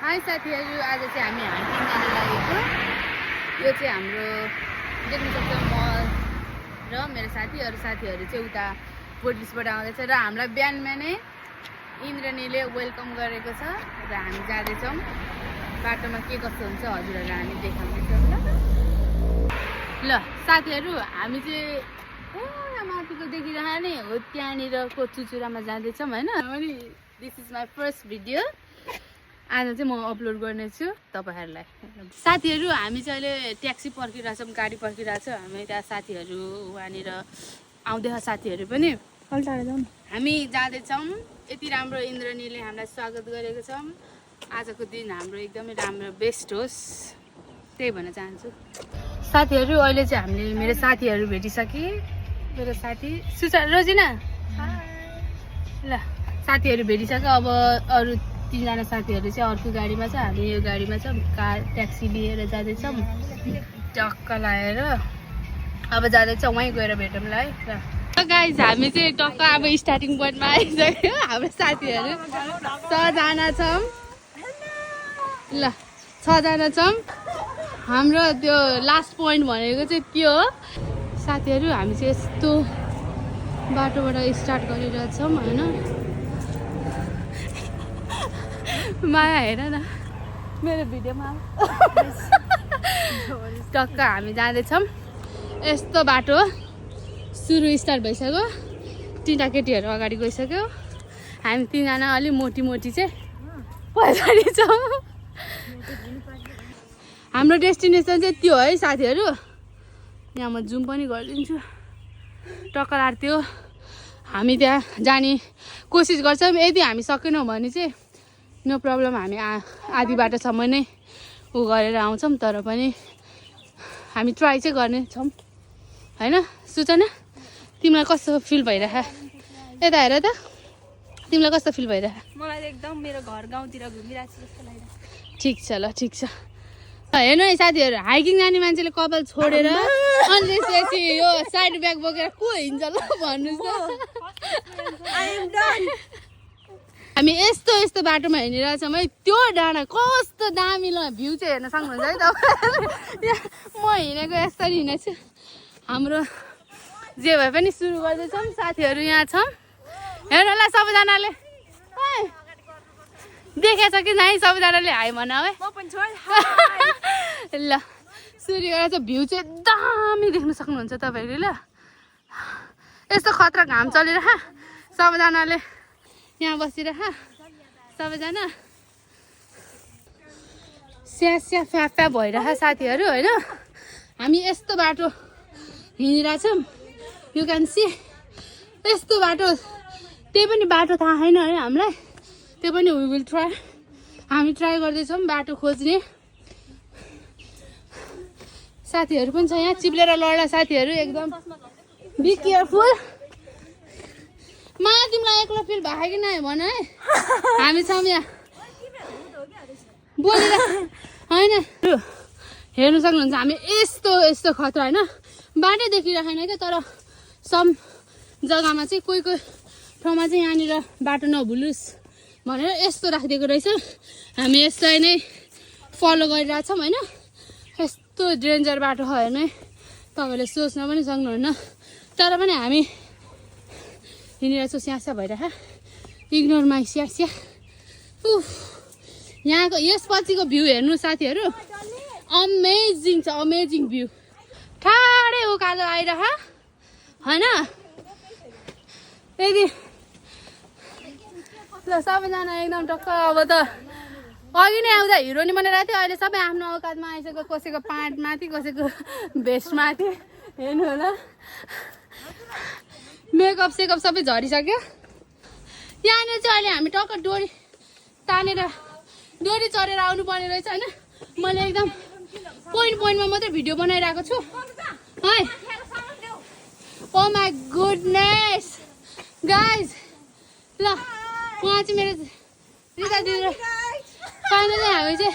High साथीहरू, आज चाहिँ हामी हाइकिङ गर्न लागेको। यो चाहिँ हाम्रो देख्न सक्छौँ म र मेरो साथी, अरू साथीहरू चाहिँ उता पोलिसबाट आउँदैछ र हामीलाई बिहान बिहानै इन्द्रनीले वेलकम गरेको छ र हामी जाँदैछौँ। बाटोमा के कस्तो हुन्छ हजुरहरूलाई हामी देखाउँदैछौँ। ल साथीहरू, हामी चाहिँ यहाँ माथिको देखिरह नै हो, त्यहाँनिरको चुचुरामा जाँदैछौँ होइन। अनि this is my first video. आज चाहिँ म अपलोड गर्नेछु तपाईँहरूलाई। साथीहरू, हामी चाहिँ अहिले ट्याक्सी पर्खिरहेछौँ, गाडी पर्खिरहेछौँ। हामी त्यहाँ साथीहरू वहाँनिर आउँदैछ, साथीहरू पनि हामी जाँदैछौँ। यति राम्रो इन्द्रनीले हामीलाई स्वागत गरेको छौँ। आजको दिन हाम्रो एकदमै राम्रो बेस्ट होस्, त्यही भन्न चाहन्छु। साथीहरू, अहिले चाहिँ हामीले मेरो साथीहरू भेटिसके। मेरो साथी सुसा रोजिना, ल साथीहरू भेटिसक्यो। अब अरू 3 जना साथीहरू चाहिँ अर्को गाडीमा छ, हामी यो गाडीमा छ। कार ट्याक्सी लिएर जाँदैछौँ, टक्क लगाएर अब जाँदैछौँ। वहीँ गएर भेटौँला है। ल गाइज, हामी चाहिँ टक्क अब स्टार्टिङ पोइन्टमा आइसक्यो। हाम्रो साथीहरू 6 जना छौँ। ल 6 जना छौँ। हाम्रो त्यो लास्ट पोइन्ट भनेको चाहिँ त्यो हो। साथीहरू, हामी चाहिँ यस्तो बाटोबाट स्टार्ट गरिरहेछौँ होइन। माया हेर न मेरो भिडियोमा। टक्क हामी जाँदैछौँ। यस्तो बाटो सुरु स्टार्ट भइसक्यो। 3टा केटीहरू अगाडि गइसक्यो। हामी 3 जना अलि मोटी मोटी चाहिँ पछाडि छौँ। हाम्रो डेस्टिनेसन चाहिँ त्यो है साथीहरू। यहाँ म जुम पनि गरिदिन्छु। टक्कर त्यो हामी त्यहाँ जाने कोसिस गर्छौँ। यदि हामी सकेनौँ भने चाहिँ नो प्रब्लम, हामी आधी बाटोसम्म नै उ गरेर आउँछौँ। तर पनि हामी ट्राई चाहिँ गर्नेछौँ होइन। सूचना, तिमीलाई कस्तो फिल भइरह? यता हेर त, तिमीलाई कस्तो फिल भइरह? मलाई एकदम मेरो घर गाउँतिर घुमिरहेको छु जस्तो लागिरहेको। ठिक छ, ल ठिक छ। हेर्नु है साथीहरू, हाइकिङ जाने मान्छेले कपाल छोडेर अनि त्यसपछि यो साइड ब्याग बोकेर को हिँड्छ ल भन्नुहोस् त। हामी यस्तो यस्तो बाटोमा हिँडिरहेछौँ है। त्यो डाँडा कस्तो दामी ल, भ्यू चाहिँ हेर्न सक्नुहुन्छ है तपाईँ। म हिँडेको यसरी हिँडेको छु। हाम्रो जे भए पनि सुरु गर्दैछौँ। साथीहरू यहाँ छौँ, हेर्नु ल सबैजनाले। देखेछ कि नै सबैजनाले हाई भन है। ल सुरु गरेर चाहिँ भ्यू चाहिँ दामी देख्न सक्नुहुन्छ तपाईँहरूले। ल यस्तो खतरा घाम चलिरह, सबैजनाले यहाँ बसिरह। सबैजना स्या स्या फ्या फ्या भइरह साथीहरू होइन। हामी यस्तो बाटो हिँडिरहेछौँ। यु क्यान सी यस्तो बाटो, त्यही पनि बाटो थाहा छैन है हामीलाई। त्यो पनि वी विल ट्राई, हामी ट्राई गर्दैछौँ बाटो खोज्ने। साथीहरू पनि छ यहाँ, चिप्लेर लड्ला साथीहरू एकदम। Be careful. मा तिमीलाई एक्लो फिल भएको कि नै भन है। हामी छौँ यहाँ बोलेर होइन। हेर्नु सक्नुहुन्छ हामी यस्तो यस्तो खतरा होइन। बाटै देखिरहेन क्या, तर सम जग्गामा चाहिँ कोही कोही ठाउँमा चाहिँ यहाँनिर बाटो नभुलोस् भनेर यस्तो राखिदिएको रहेछ। हामी यसलाई नै फलो गरिरहेछौँ होइन। यस्तो डेन्जर बाटो हो हेर्नु है, तपाईँहरूले सोच्न पनि सक्नुहुन्न। तर पनि हामी हिँडिरहेछौँ। स्यास्या भइरह, इग्नोर माई स्यास्या। उफ, यहाँको यसपछिको भ्यू हेर्नु साथीहरू, अमेजिङ छ, अमेजिङ भ्यू। ठाडै उकालो आइरह होइन। यदि ल सबैजना एकदम टक्क। अब त अघि नै आउँदा हिरोनी बनाइरहेको थियो, अहिले सबै आफ्नो औकातमा आइसक्यो। कसैको पाँट माथि, कसैको भेस्ट माथि। हेर्नु होला, मेकअप सेकअप सबै झरिसक्यो। यहाँनिर चाहिँ अहिले हामी टक्क डोरी तानेर डोरी चढेर आउनुपर्ने रहेछ होइन। मैले एकदम पोइन्ट पोइन्टमा मात्रै भिडियो बनाइरहेको छु है। ओ माई गुडनेस गाइज। ल उहाँ चाहिँ मेरो रिता दिदी, फाइनली हामी चाहिँ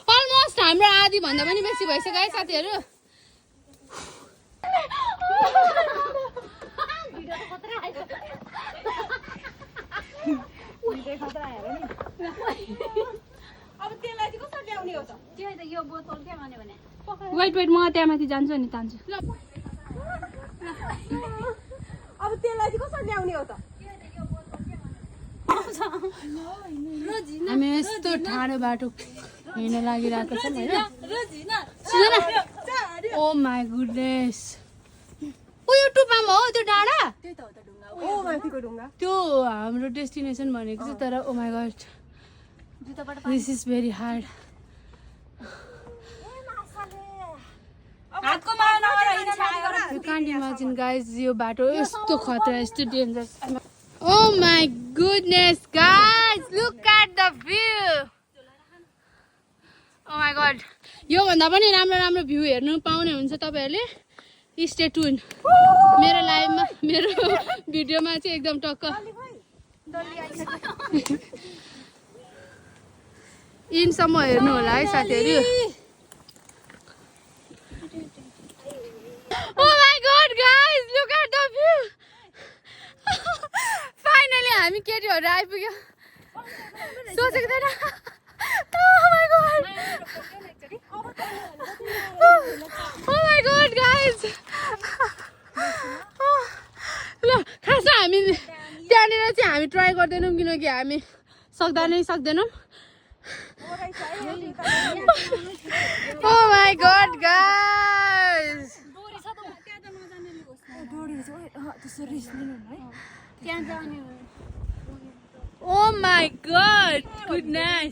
अलमोस्ट हाम्रो आधीभन्दा पनि बेसी भइसक्यो है साथीहरू। अब वेट वेट म त्यहाँ माथि जान्छु अनि तान्छु अब त्यसलाई चाहिँ कसरी ल्याउने हो त हामी यस्तो ठाडो बाटो हिँड्न लागिरहेको छौँ होइन ओ माई गुडनेस यो टुप्पामा हो त्यो डाँडा ओ माथिको ढुङ्गा त्यो हाम्रो डेस्टिनेसन भनेको चाहिँ तर oh my god this is very hard You can't imagine guys यो बाटो यस्तो खतरा यस्तो danger Oh my goodness guys look at the view Oh my god यो भन्दा पनि राम्रो राम्रो भ्यू हेर्नु पाउने हुन्छ तपाईहरुले स्टे ट्युन मेरो लाइभमा मेरो भिडियोमा चाहिँ एकदम टक्क इनसम्म हेर्नु होला है साथीहरु Oh my god guys look at the view Finally हामी केटीहरु आइपुग्यो सोचेको थिएन Oh my god Oh my god guys ल खासमा हामी त्यहाँनिर चाहिँ हामी ट्राई गर्दैनौँ किनकि हामी सक्दैनौँ Oh my god guys Oh my god goodness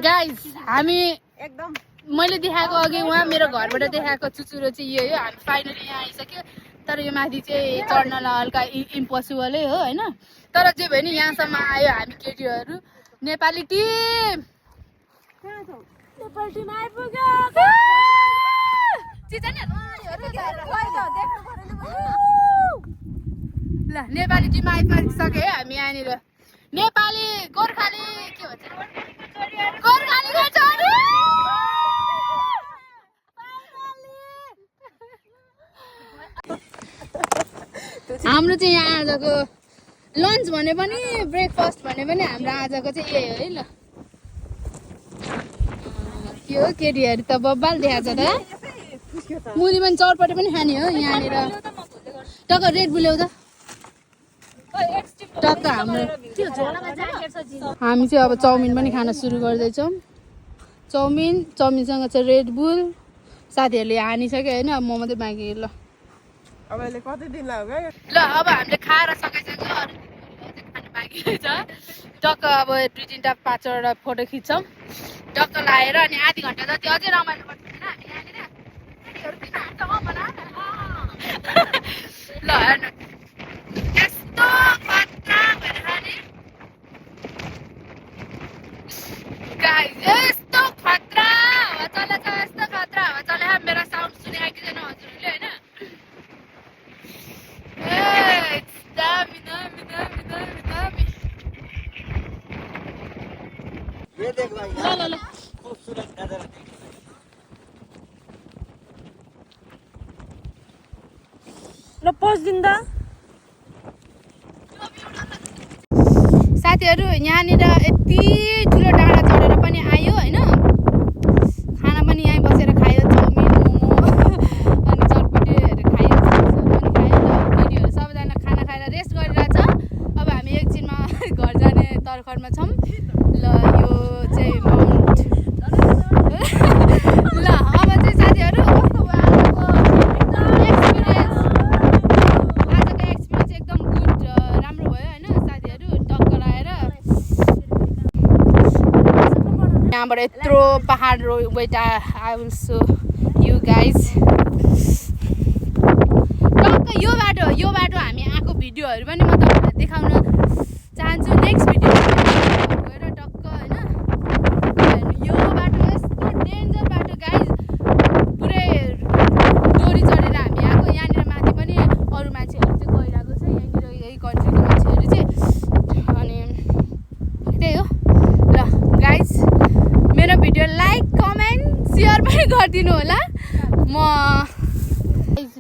Guys हामी एकदम मैले देखाएको अघि उहाँ मेरो घरबाट देखाएको चुचुरो चाहिँ यो हो हामी फाइनली यहाँ आइसक्यो तर यो माथि चाहिँ चढ्नलाई हल्का इम्पोसिबलै हो हैन तर जे भयो नि यहाँसम्म आयो हामी केटीहरु नेपाली टिम आइपुग्यो ल नेपाली टिम आइपुगिसक्यो है हामी यहाँनिर नेपाली गोर्खाली के भन्छ गोर्खालीको छोरी हाम्रो चाहिँ यहाँ आजको लन्च भने पनि ब्रेकफास्ट भने पनि हाम्रो आजको चाहिँ यही हो है ल के हो केटीहरू त बब्बाल देखाएको छ त मुली पनि चौरपट्टि पनि खाने हो यहाँनिर टक्क रेड बुल ल्याउ त टक्क हाम्रो हामी चाहिँ अब चाउमिन पनि खान सुरु गर्दैछौँ चाउमिनसँग चाहिँ रेड बुल साथीहरूले हानिसक्यो होइन अब म मात्रै बाँकी ल अब अहिले कति दिन लाग्यो ल अब हामीले खाएर सकाइसक्यो अरू खानु बाँकी छ टक्क अब 2-3टा 5वटा फोटो खिच्छौँ टक्क लाएर अनि आधी घन्टा जति अझै रमाइलो पर्छ होइन हामी यहाँनिर ल हेर्नु यस्तो खतरा भएर नि गाइस यस्तो खतरा हावा चलेछ यस्तो खतरा हावा चले मेरो साउन्ड सुनेको कि छैन हजुरले होइन ये देख भाई ल खूबसूरत नजारा देख ल पस्दिन्दा साथीहरु यहाँनिर यति ठुलो डाँडा चढेर पनि आयो होइन खाना पनि यहीँ बसेर खायो चाउमिन मोमो अनि चटपटेहरू खायो पनि खायो केटीहरू सबैजना खाना खाएर रेस्ट गरिरहेछ अब हामी एकछिनमा घर जाने तर्खरमा छौँ ल यो चाहिँ माउन्ट ल अब चाहिँ साथीहरू कस्तो भयो आजको एक्सपिरियन्स एकदम गुड राम्रो भयो होइन साथीहरू टक्क लगाएर यहाँबाट यत्रो पहाड weight I will so you guys टक्क यो बाटो हामी आएको भिडियोहरू पनि म तपाईँहरूलाई देखाउन चाहन्छु नेक्स्ट भिडियो गएर टक्क होइन यो बाटो यस्तो डेन्जर बाटो गाइज पुरै डोरी चढेर हामी आएको यहाँनिर माथि पनि अरू मान्छेहरू चाहिँ गइरहेको छ यहाँनिर यही कन्ट्रीको मान्छेहरू चाहिँ अनि त्यही हो ल गाइज मेरो भिडियो लाइक कमेन्ट सेयर पनि गरिदिनु होला म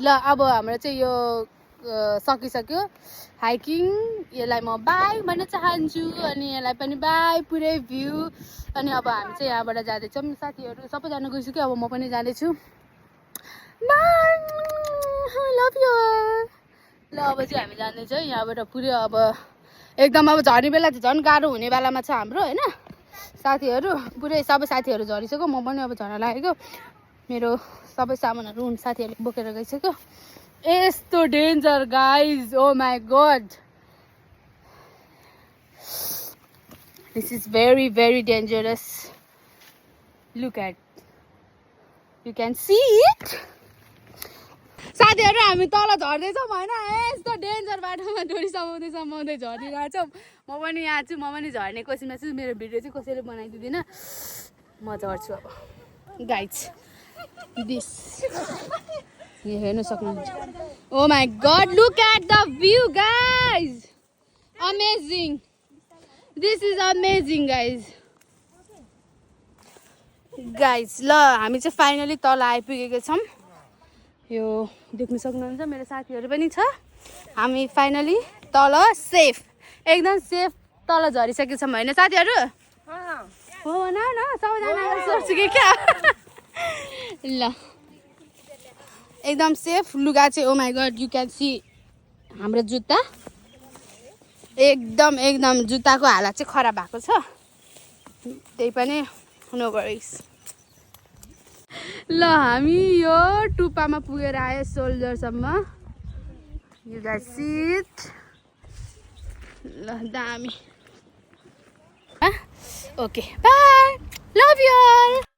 ल अब हाम्रो चाहिँ यो सकिसक्यो हाइकिङ यसलाई म बाई भन्न चाहन्छु अनि यसलाई पनि बाई पुरै भ्यू अनि अब हामी चाहिँ यहाँबाट जाँदैछौँ साथीहरू सबैजना गइसक्यो अब म पनि जाँदैछु बाई लभ यु ल अब चाहिँ हामी जाँदैछौँ यहाँबाट पुरै अब एकदम अब झर्ने बेला चाहिँ झन् गाह्रो हुने बेलामा छ हाम्रो होइन साथीहरू पुरै सबै साथीहरू झरिसक्यो म पनि अब झर्न लागेको मेरो सबै सामानहरू साथीहरूले बोकेर गइसक्यो यस्तो danger guys oh my God this is very very dangerous look at you can see it साथीहरू हामी तल झर्दैछौँ होइन यस्तो डेन्जर बाटोमा डोरी समाउँदै झरिरहेको छौँ म पनि यहाँ छु म पनि झर्ने कोसिसमा छु मेरो भिडियो चाहिँ कसैले बनाइदिँदैन म झर्छु अब गाइज दिस यहाँ हेर्न सक्नुहुन्छ oh my god look at the view guys amazing this is amazing guys ल हामी चाहिँ फाइनली तल आइपुगेको छौँ यो देख्न सक्नुहुन्छ मेरो साथीहरू पनि छ हामी फाइनली तल सेफ एकदम सेफ तल झरिसकेको छौँ होइन साथीहरू हो न सबैजनालाई सोध्छु कि क्या ल एकदम सेफ लुगा चाहिँ oh my god you can see हाम्रो जुत्ता एकदम जुत्ताको हालत चाहिँ खराब भएको छ त्यही पनि नो वरिज ल हामी यो टुप्पामा पुगेर आयो सोल्जरसम्म यु गाइस सी इट ल दामी okay by love you all